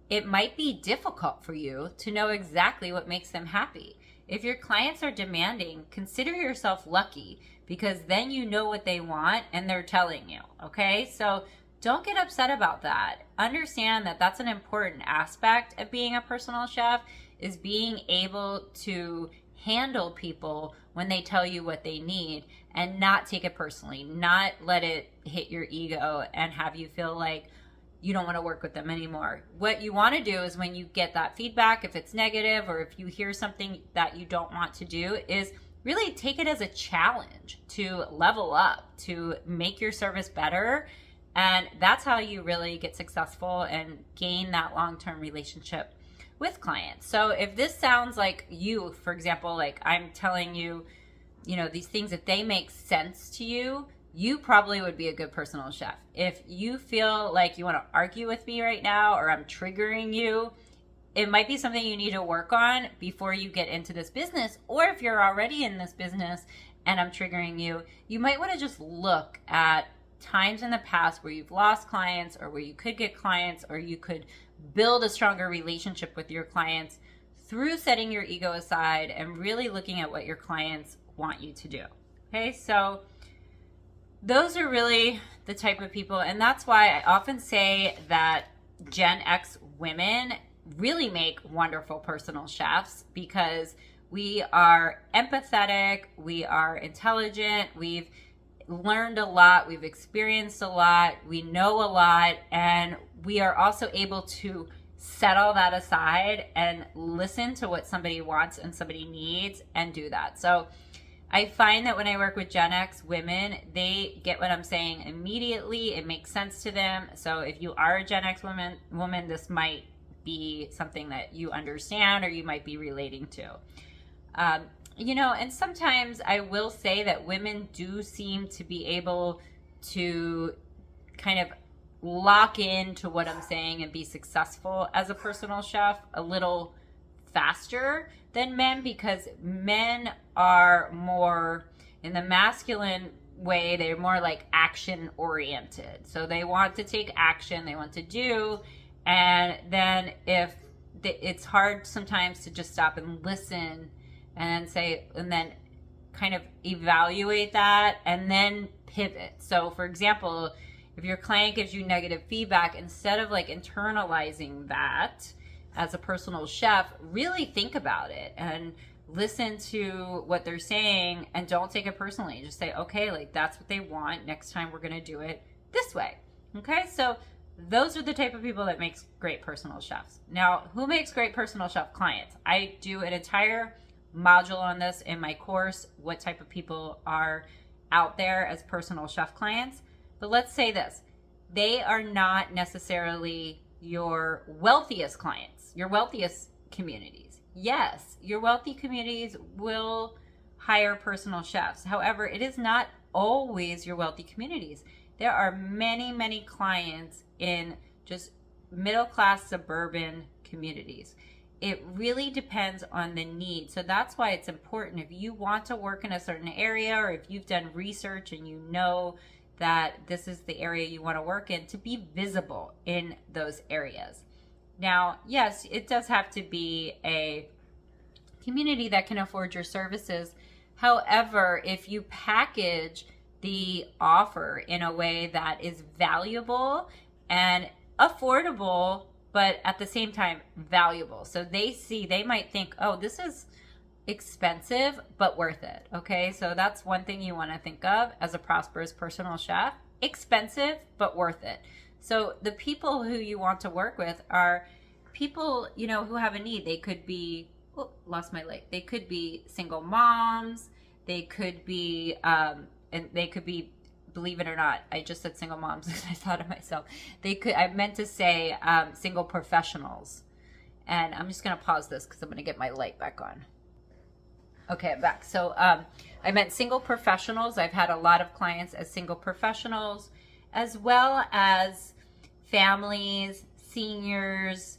it might be difficult for you to know exactly what makes them happy. If your clients are demanding, consider yourself lucky, because then you know what they want and they're telling you, okay? So don't get upset about that. Understand that that's an important aspect of being a personal chef, is being able to handle people when they tell you what they need, and not take it personally, not let it hit your ego and have you feel like you don't want to work with them anymore. What you want to do is, when you get that feedback, if it's negative or if you hear something that you don't want to do, is really take it as a challenge to level up, to make your service better. And that's how you really get successful and gain that long-term relationship with clients. So if this sounds like you, for example, like I'm telling you, these things, if they make sense to you, you probably would be a good personal chef. If you feel like you want to argue with me right now, or I'm triggering you, it might be something you need to work on before you get into this business. Or if you're already in this business and I'm triggering you, you might want to just look at times in the past where you've lost clients, or where you could get clients, or you could build a stronger relationship with your clients through setting your ego aside and really looking at what your clients want you to do. Okay, so those are really the type of people, and that's why I often say that Gen X women really make wonderful personal chefs, because we are empathetic, we are intelligent, we've learned a lot, we've experienced a lot, we know a lot, and we are also able to set all that aside and listen to what somebody wants and somebody needs and do that. So I find that when I work with Gen X women, they get what I'm saying immediately. It makes sense to them. So if you are a Gen X woman, this might be something that you understand, or you might be relating to. And sometimes I will say that women do seem to be able to kind of lock into what I'm saying and be successful as a personal chef a little faster than men, because men are more in the masculine way, they're more like action oriented. So they want to take action, they want to do, and then if it's hard sometimes to just stop and listen and say, and then kind of evaluate that and then pivot. So for example, if your client gives you negative feedback, instead of like internalizing that as a personal chef, really think about it and listen to what they're saying and don't take it personally. Just say, okay, like that's what they want. Next time we're going to do it this way. Okay. So those are the type of people that makes great personal chefs. Now, who makes great personal chef clients? I do an entire module on this in my course, what type of people are out there as personal chef clients. But let's say this, they are not necessarily your wealthiest clients, your wealthiest communities. Yes, your wealthy communities will hire personal chefs. However, it is not always your wealthy communities. There are many, many clients in just middle-class suburban communities. It really depends on the need. So that's why it's important, if you want to work in a certain area, or if you've done research and you know that this is the area you want to work in, to be visible in those areas. Now, yes, it does have to be a community that can afford your services. However, if you package the offer in a way that is valuable and affordable, but at the same time valuable, so they might think, oh, this is expensive but worth it. Okay, so that's one thing you want to think of as a prosperous personal chef: expensive but worth it. So the people who you want to work with are people, you know, who have a need. They could be, oh, lost my leg. They could be single moms. They could be, and they could be, believe it or not, I just said single moms because I thought of myself. I meant to say single professionals. And I'm just going to pause this because I'm going to get my light back on. Okay, I'm back. So I meant single professionals. I've had a lot of clients as single professionals, as well as families, seniors,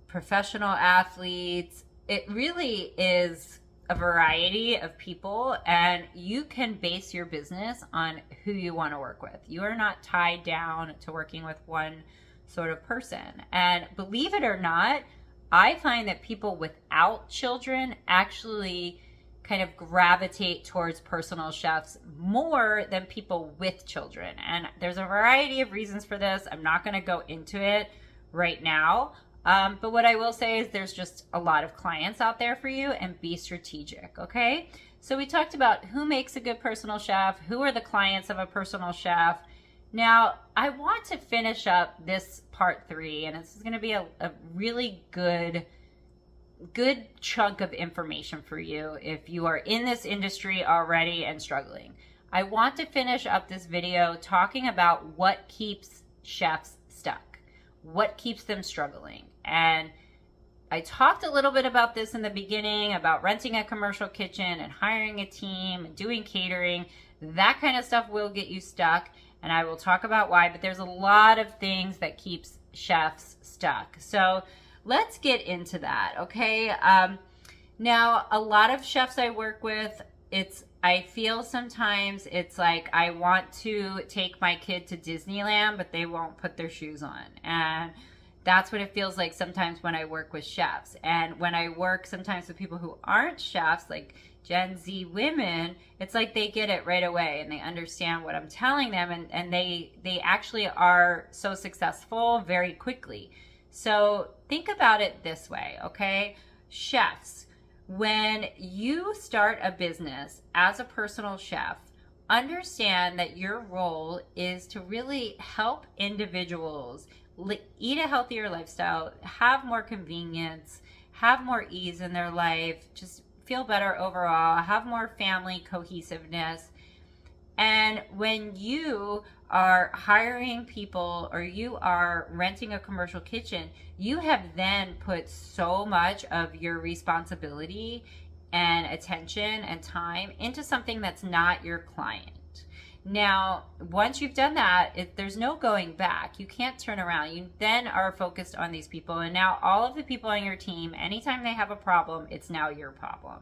professional athletes. It really is a variety of people, and you can base your business on who you want to work with. You are not tied down to working with one sort of person. And believe it or not, I find that people without children actually kind of gravitate towards personal chefs more than people with children. And there's a variety of reasons for this. I'm not going to go into it right now. But what I will say is there's just a lot of clients out there for you, and be strategic. Okay. So we talked about who makes a good personal chef, who are the clients of a personal chef. Now I want to finish up this part 3, and this is going to be a really good chunk of information for you if you are in this industry already and struggling. I want to finish up this video talking about what keeps chefs stuck, what keeps them struggling. And I talked a little bit about this in the beginning, about renting a commercial kitchen and hiring a team and doing catering. That kind of stuff will get you stuck, and I will talk about why, but there's a lot of things that keeps chefs stuck. So let's get into that, okay? Now, a lot of chefs I work with, I feel sometimes it's like I want to take my kid to Disneyland, but they won't put their shoes on. And that's what it feels like sometimes when I work with chefs. And when I work sometimes with people who aren't chefs, like Gen Z women, it's like they get it right away and they understand what I'm telling them, and they actually are so successful very quickly. So think about it this way, okay? Chefs, when you start a business as a personal chef, understand that your role is to really help individuals eat a healthier lifestyle, have more convenience, have more ease in their life, just feel better overall, have more family cohesiveness. And when you are hiring people or you are renting a commercial kitchen, you have then put so much of your responsibility and attention and time into something that's not your client. Now, once you've done that, there's no going back. You can't turn around. You then are focused on these people. And now all of the people on your team, anytime they have a problem, it's now your problem.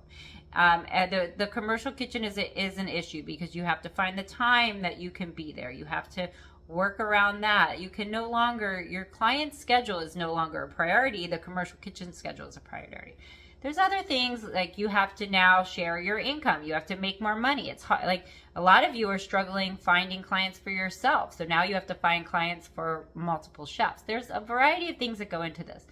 And the commercial kitchen is an issue because you have to find the time that you can be there. You have to work around that. You can no longer, your client's schedule is no longer a priority. The commercial kitchen schedule is a priority. There's other things like you have to now share your income. You have to make more money. It's hard. Like a lot of you are struggling finding clients for yourself. So now you have to find clients for multiple chefs. There's a variety of things that go into this.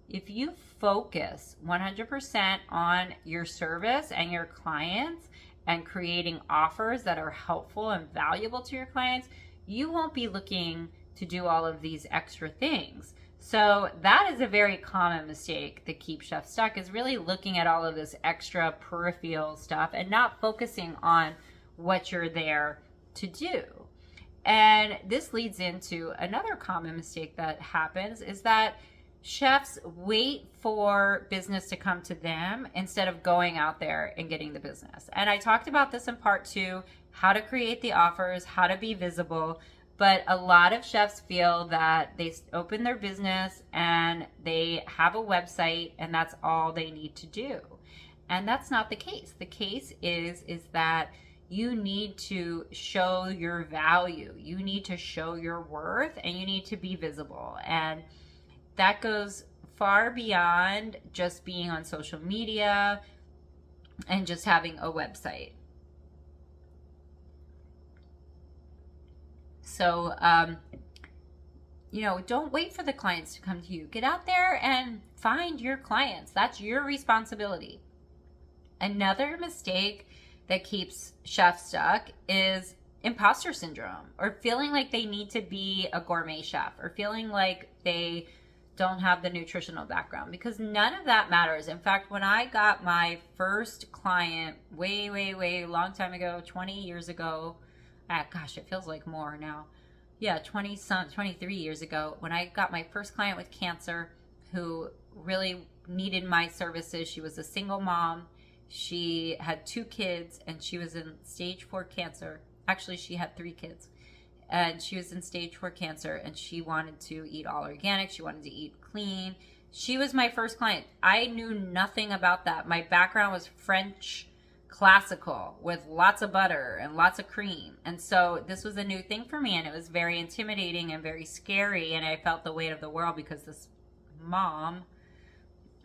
If you focus 100% on your service and your clients and creating offers that are helpful and valuable to your clients, you won't be looking to do all of these extra things. So that is a very common mistake that keeps chefs stuck, is really looking at all of this extra peripheral stuff and not focusing on what you're there to do. And this leads into another common mistake that happens, is that chefs wait for business to come to them instead of going out there and getting the business. And I talked about this in part 2, how to create the offers, how to be visible. But a lot of chefs feel that they open their business and they have a website and that's all they need to do. And that's not the case. The case is that you need to show your value. You need to show your worth and you need to be visible. And that goes far beyond just being on social media and just having a website. So, don't wait for the clients to come to you. Get out there and find your clients. That's your responsibility. Another mistake that keeps chefs stuck is imposter syndrome, or feeling like they need to be a gourmet chef, or feeling like they don't have the nutritional background, because none of that matters. In fact, when I got my first client way long time ago, 20 years ago, gosh, it feels like more now. Yeah, 23 years ago, when I got my first client with cancer who really needed my services. She was a single mom. She had 2 kids and she was in stage 4 cancer. Actually, she had 3 kids. And she was in stage 4 cancer and she wanted to eat all organic. She wanted to eat clean. She was my first client. I knew nothing about that. My background was French classical with lots of butter and lots of cream. And so this was a new thing for me, and it was very intimidating and very scary. And I felt the weight of the world because this mom,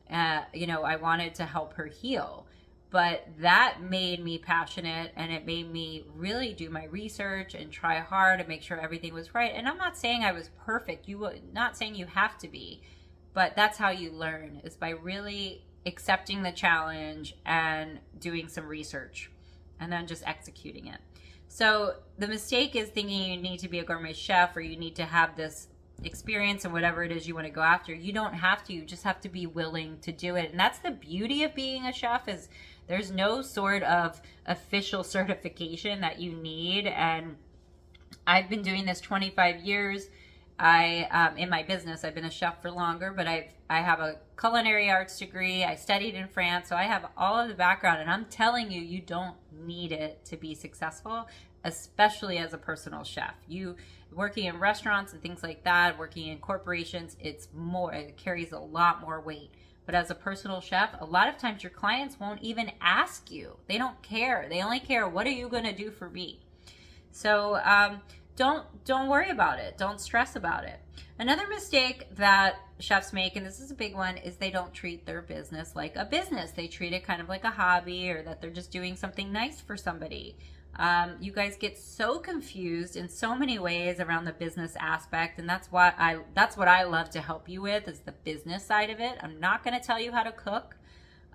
I wanted to help her heal. But that made me passionate, and it made me really do my research and try hard to make sure everything was right. And I'm not saying I was perfect. Not saying you have to be, but that's how you learn, is by really accepting the challenge and doing some research and then just executing it. So the mistake is thinking you need to be a gourmet chef or you need to have this experience and whatever it is you want to go after. You don't have to. You just have to be willing to do it. And that's the beauty of being a chef, is there's no sort of official certification that you need. And I've been doing this 25 years. In my business, I've been a chef for longer, but I have a culinary arts degree. I studied in France, so I have all of the background, and I'm telling you, you don't need it to be successful, especially as a personal chef. You working in restaurants and things like that, working in corporations, it carries a lot more weight. But as a personal chef, a lot of times your clients won't even ask you. They don't care. They only care, what are you going to do for me? So, don't worry about it. Don't stress about it. Another mistake that chefs make, and this is a big one, is they don't treat their business like a business. They treat it kind of like a hobby, or that they're just doing something nice for somebody. You guys get so confused in so many ways around the business aspect, and that's what I love to help you with, is the business side of it. I'm not going to tell you how to cook,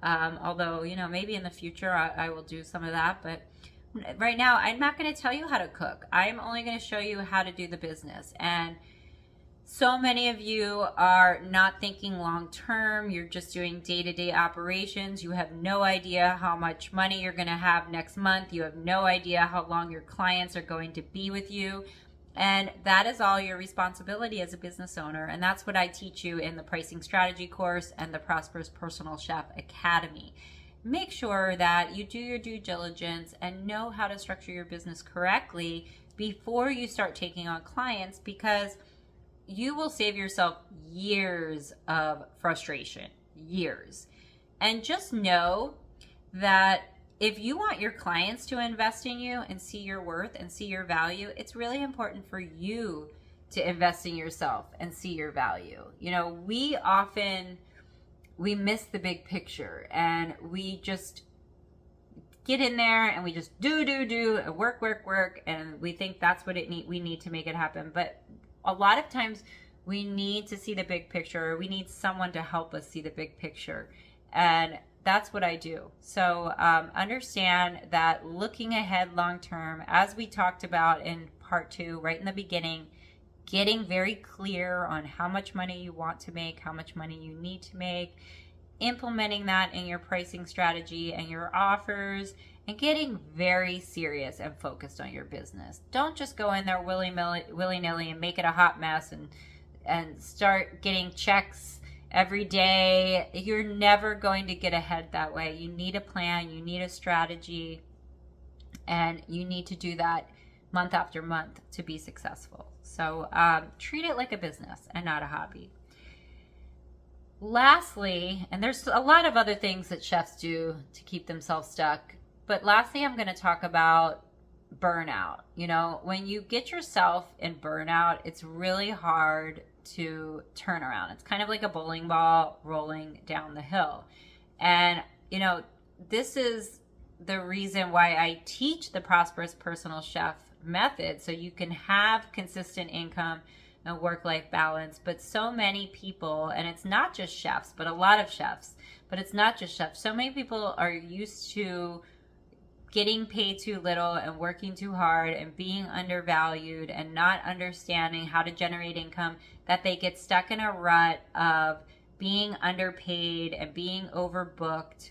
although maybe in the future I will do some of that, but right now, I'm not going to tell you how to cook. I'm only going to show you how to do the business. And so many of you are not thinking long term. You're just doing day-to-day operations. You have no idea how much money you're going to have next month. You have no idea how long your clients are going to be with you. And that is all your responsibility as a business owner. And that's what I teach you in the pricing strategy course and the Prosperous Personal Chef Academy. make sure that you do your due diligence and know how to structure your business correctly before you start taking on clients, because you will save yourself years of frustration, years. And just know that if you want your clients to invest in you and see your worth and see your value, it's really important for you to invest in yourself and see your value. We miss the big picture, and we just get in there and we just do and work, and we think that's what we need to make it happen. But a lot of times we need to see the big picture. We need someone to help us see the big picture, and that's what I do. So understand that looking ahead long term, as we talked about in part 2, right in the beginning, getting very clear on how much money you want to make, how much money you need to make, implementing that in your pricing strategy and your offers, and getting very serious and focused on your business. Don't just go in there willy-nilly and make it a hot mess and start getting checks every day. You're never going to get ahead that way. You need a plan, you need a strategy, and you need to do that month after month to be successful. So treat it like a business and not a hobby. Lastly, and there's a lot of other things that chefs do to keep themselves stuck, but lastly, I'm going to talk about burnout. When you get yourself in burnout, it's really hard to turn around. It's kind of like a bowling ball rolling down the hill. And, this is the reason why I teach the Prosperous Personal Chef method, so you can have consistent income and work-life balance. But so many people, and it's not just chefs, but a lot of chefs, but it's not just chefs. So many people are used to getting paid too little and working too hard and being undervalued and not understanding how to generate income, that they get stuck in a rut of being underpaid and being overbooked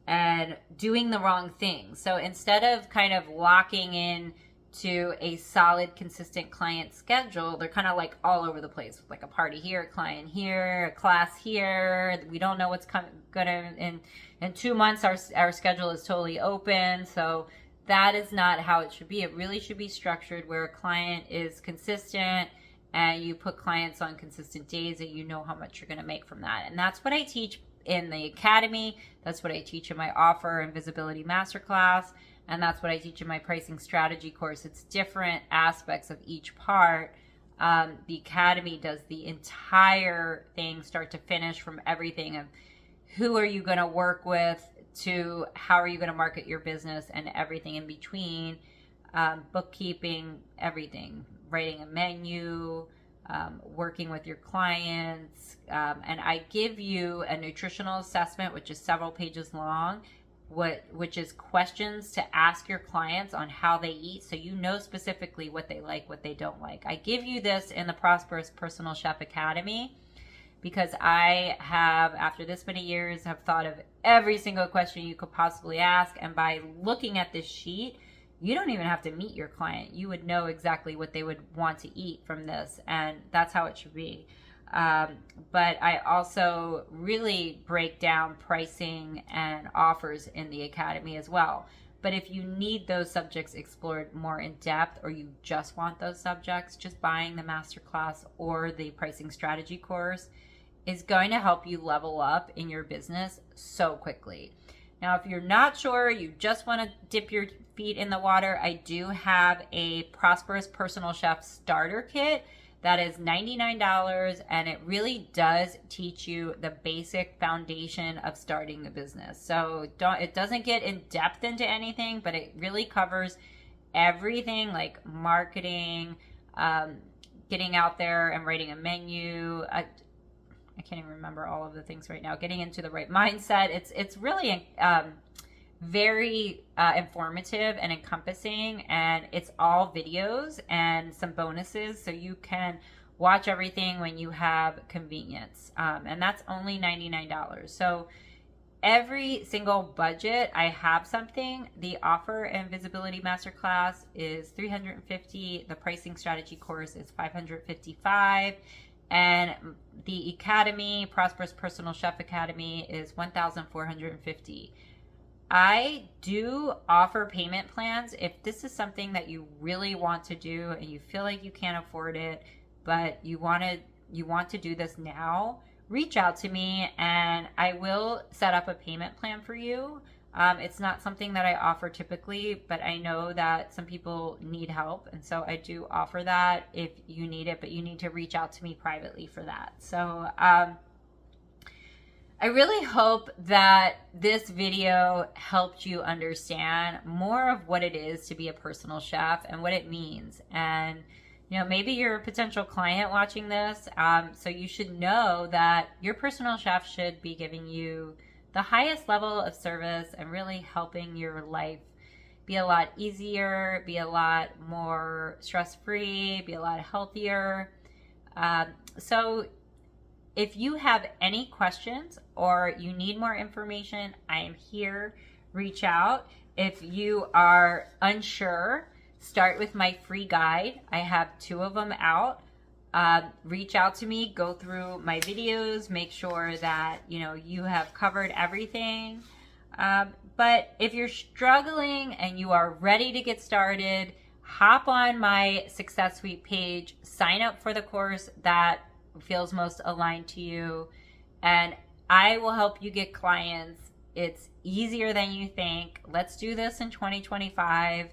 and doing the wrong thing. So instead of kind of locking in to a solid, consistent client schedule, they're kind of like all over the place, with like a party here, a client here, a class here. We don't know what's gonna in 2 months. Our schedule is totally open. So that is not how it should be. It really should be structured where a client is consistent, and you put clients on consistent days, and you know how much you're going to make from that. And that's what I teach in the academy. That's what I teach in my offer and visibility masterclass. And that's what I teach in my pricing strategy course. It's different aspects of each part. The academy does the entire thing, start to finish, from everything of who are you going to work with to how are you going to market your business, and everything in between, bookkeeping, everything, writing a menu, working with your clients. And I give you a nutritional assessment, which is several pages long, which is questions to ask your clients on how they eat, so you know specifically what they like, what they don't like. I give you this in the Prosperous Personal Chef Academy because I have, after this many years, have thought of every single question you could possibly ask, and by looking at this sheet, you don't even have to meet your client. You would know exactly what they would want to eat from this, and that's how it should be. But I also really break down pricing and offers in the academy as well. But if you need those subjects explored more in depth, or you just want those subjects, just buying the masterclass or the pricing strategy course is going to help you level up in your business so quickly. Now, if you're not sure, you just want to dip your feet in the water, I do have a Prosperous Personal Chef starter kit that is $99, and it really does teach you the basic foundation of starting the business. So it doesn't get in depth into anything, but it really covers everything, like marketing, getting out there and writing a menu. I can't even remember all of the things right now. Getting into the right mindset. It's really very informative and encompassing, and it's all videos and some bonuses, so you can watch everything when you have convenience, and that's only $99. So every single budget, I have something. The offer and visibility masterclass is $350. The pricing strategy course is $555, and the academy, Prosperous Personal Chef Academy, is $1,450. I do offer payment plans if this is something that you really want to do and you feel like you can't afford it, but you want to do this now. Reach out to me and I will set up a payment plan for you. It's not something that I offer typically, but I know that some people need help, and so I do offer that if you need it, but you need to reach out to me privately for that. So I really hope that this video helped you understand more of what it is to be a personal chef and what it means. And maybe you're a potential client watching this, so you should know that your personal chef should be giving you the highest level of service and really helping your life be a lot easier, be a lot more stress-free, be a lot healthier. So if you have any questions or you need more information, I am here. Reach out. If you are unsure, start with my free guide. I have 2 of them out. Reach out to me, go through my videos, make sure that you have covered everything. But if you're struggling and you are ready to get started, hop on my Success Suite page, sign up for the course that feels most aligned to you, and I will help you get clients. It's easier than you think. Let's do this in 2025.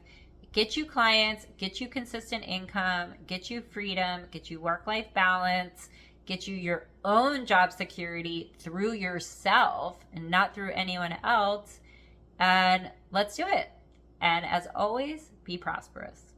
Get you clients, get you consistent income, get you freedom, get you work-life balance, get you your own job security through yourself and not through anyone else. And let's do it. And as always, be prosperous.